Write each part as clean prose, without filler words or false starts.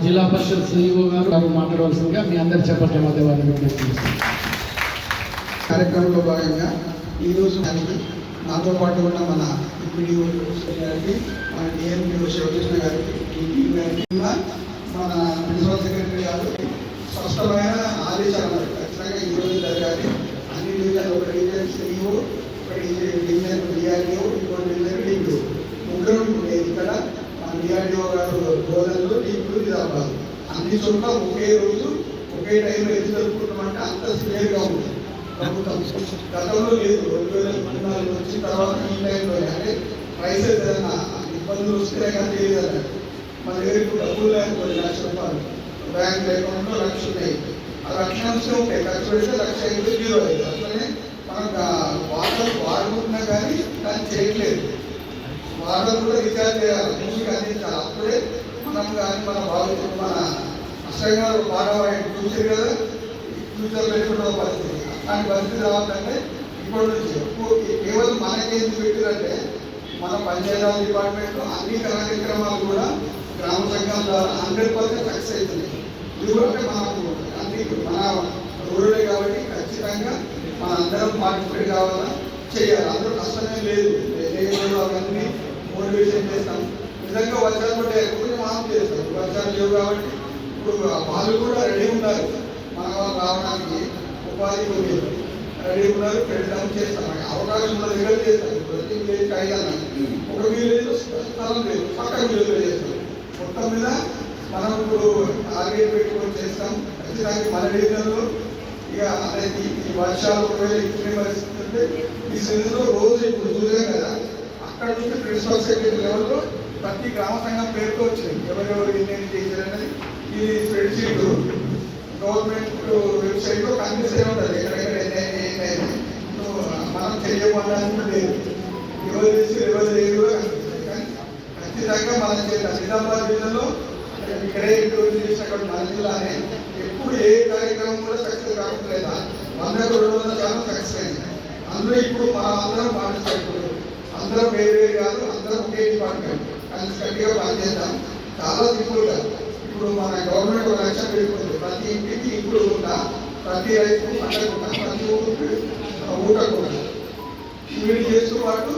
జిల్లా పరిషత్ సిఇఓ గారు మాట్లాడవలసిందిగా మీ అందరి చెప్పట్ల మధ్య వారిని విజ్ఞప్తి కార్యక్రమంలో భాగంగా ఈరోజు నాతో పాటు ఉన్న మన ఎంపీడీఓ గారికి, మన డిఎంపీఓ శివకృష్ణ గారికి, టీపీ గారికి, మన ప్రిన్సిపల్ సెక్రటరీ గారు స్పష్టమైన ఆదేశాలు ఖచ్చితంగా ఈరోజు జరగాలి. అన్ని డివిజన్, ఒక డివిజన్ సిఇఓ, ఒక డివిజన్ డిఆర్డిఓ, ఇంకో డివిజన్ డీపీఓ, ముగ్గురు ఇక్కడ మన డిఆర్డిఓ గారు బోధనలు, డీపీఓ నిజామాబాద్, అన్ని చోట్ల ఒకే రోజు ఒకే టైంలో ఎందుకు జరుపుకుంటామంటే అంత సివియర్గా ఉంటుంది. ప్రభుత్వం గతంలో లేదు, 2014 వచ్చిన తర్వాత ఈ టైంలో అంటే ప్రైసెస్ ఏదైనా ఇబ్బందులు వస్తే కానీ తెలియదు అన్నట్టు. మన దగ్గర ఇప్పుడు డబ్బులు లేకపోతే 1,00,000 రూపాయలు, బ్యాంక్ అకౌంట్లో 1,00,000 ఉన్నాయి, ఆ 1,00,000 ఉంటాయి, ఖర్చు పెడితే 1,05,000 జీరో అయింది. అట్లనే మనం వాటర్ వాడుకుంటున్నా కానీ దాన్ని చేయట్లేదు. వాటర్ కూడా రీఛార్జ్ చేయాలి, ముందుకు అందించాలి. అప్పుడే మనం కానీ మన బాగుంటుంది, మన అష్టంగా వాడవాడి చూసారు కదా, ఫ్యూచర్ పెట్టుకున్న పరిస్థితి. అలాంటి పరిస్థితి రావాలంటే ఇప్పటి నుంచి కేవలం మనకేంది పెట్టారంటే మన పంచాయతీ డిపార్ట్మెంట్లో అన్ని కార్యక్రమాలు కూడా గ్రామ సంఘాల ద్వారా 100% సక్సెస్ అవుతుంది. ఇది కూడా మనకు అన్ని మన రూరలే కాబట్టి ఖచ్చితంగా మన అందరం పార్టిసిపేట్ కావాలా, చేయాలి. అందరూ కష్టమే లేదు, అవన్నీ మోటివేషన్ చేస్తాం. నిజంగా వర్షాలు పట్టే కొంచెం ఆఫ్ చేస్తాం, వర్షాలు లేవు కాబట్టి ఇప్పుడు వాళ్ళు కూడా రెడీ ఉన్నారు, మన వాళ్ళు రావడానికి ఉపాధి రెడీ ఉన్నారు, పెడతాం, చేస్తాం. అవకాశం ఉన్న దగ్గర చేస్తాం. ప్రతి విలేజ్ కాయగలనా, ఒక విలేజ్ స్థలం లేదు, పక్క విలేజ్లో చేస్తాం. మొత్తం మీద మనం ఇప్పుడు టార్గెట్ పెట్టుకొని చేస్తాం. ఖచ్చితంగా మన డివిజన్లో ఇక అనేది ఈ వర్షాలు ఒకవేళ ఇచ్చే పరిస్థితి ఉంటే ఈ సీజన్లో రోజు ఇప్పుడు చూసాం కదా, అక్కడ నుంచి ప్రిన్సిపల్ సెక్రటరీ లెవెల్లో ప్రతి గ్రామ సంఘం పేరుతో వచ్చింది, ఎవరెవరు ఎన్ని చేశారనేది ఈ స్ప్రెడ్షీట్ గవర్నమెంట్ వెబ్సైట్లో కనిపిస్తే ఉంటుంది. ఎక్కడెక్కడ మనం చేయమన్నా లేదు, ఎవరు చేసి ఎవరు లేదు కూడా కనిపిస్తుంది. కానీ ఖచ్చితంగా మనం చేయాలి. నిజామాబాద్ జిల్లాలో ఇక్కడే ఇంటర్వ్యూ చేసినటువంటి మన జిల్లానే ఎప్పుడు ఏ కార్యక్రమం కూడా సక్సెస్ కావట్లేదా, 100-200 శాతం సక్సెస్ అయింది. అందులో ఇప్పుడు మనం అందరం పార్టిసిపేట్, అందరం వేరే కాదు, అందరం ఒకే డిపార్ట్మెంట్ కలిసి గట్టిగా పనిచేద్దాం. చాలా సింపుల్గా ఇప్పుడు మన గవర్నమెంట్ 1,00,000 పెట్టుకుంది, ప్రతి ఇంటికి ఇప్పుడు కూడా, ప్రతి రైతు పంటకుండా, ప్రతి ఊరికి ఊటకుండా వీళ్ళు చేస్తూ పాటు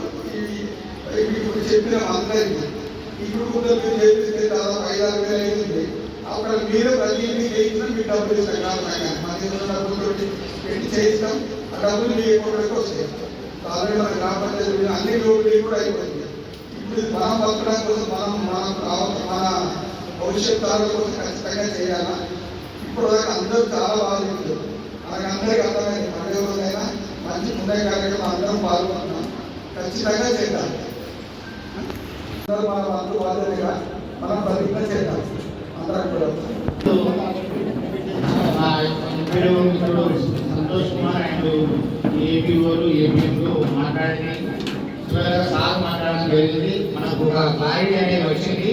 ఇప్పుడు చెప్పిన అందరికీ ఇప్పుడు కూడా మీరు చేపిస్తే దాదాపు 5-6 వేలు అవుతుంది. అక్కడ మీరే ప్రతి ఇంటికి చేయించినా మీకు డబ్బులు ఇస్తాం. కారణంగా మన డబ్బులు పెట్టి చేయిస్తాం, ఆ డబ్బులు మీ అకౌంట్లోకి వస్తాయి. ఆల్రెడీ మన గ్రామ పంచాయతీ అన్ని డబ్బులు కూడా అయిపోయింది. ఇప్పుడు మనం బతకడం కోసం మన భవిష్యత్ తరాల కోసం ఖచ్చితంగా చేయాలా. ఇప్పుడు దాకా అందరూ చాలా బాగుంటుంది, మనకు అందరికీ అర్థమైంది. మన ఎవరికైనా మంచి పుణ్య కార్యక్రమం అందరం పాల్గొంటున్నాం, ఖచ్చితంగా చేద్దాం. మన అందరూ బాధ్యతగా మనం ప్రతిజ్ఞ చేద్దాం అందరం కూడా. సంతోష్ కుమార్ అండ్ ఏపీఓలు ఏపీఎంలు మాట్లాడి సార్ మాట్లాడడం జరిగింది. మనకు ఒక క్లారిటీ అనేది వచ్చింది.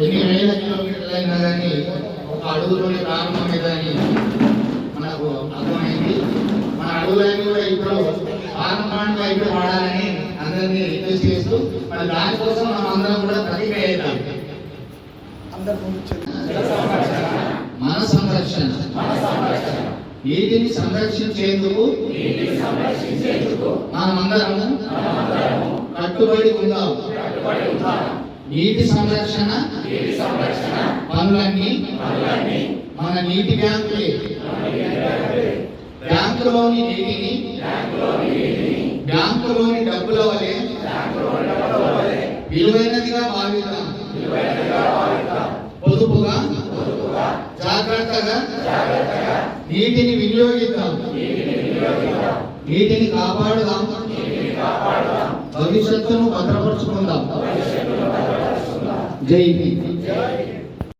ఎన్ని వేల కిలోమీటర్లు అయినా కానీ ఒక అడుగులోనే ప్రారంభమైందని మనకు అర్థమైంది. మన అడుగులన్నీ కూడా ఇప్పుడు ప్రారంభానికి ఇప్పుడు వాడాలని అందరినీ రిక్వెస్ట్ చేస్తూ మరి దానికోసం మనం అందరం కూడా ప్రతిజ్ఞ చేద్దాం. మన సంరక్షణ, నీటిని సంరక్షించేందుకు మనమందరము కట్టుబడి ఉందాం. నీటి సంరక్షణ పనులన్నీ మన నీటి బ్యాంకులే. బ్యాంకులోని నీటిని బ్యాంకులోని డబ్బుల వలె విలువైనదిగా భావిద్దాం. పొదుపుగా జాగ్రత్తగా నీటిని వినియోగిద్దాం. నీటిని కాపాడుదాం, భవిష్యత్తును భద్రపరుచుకుందాం. జై హింద్.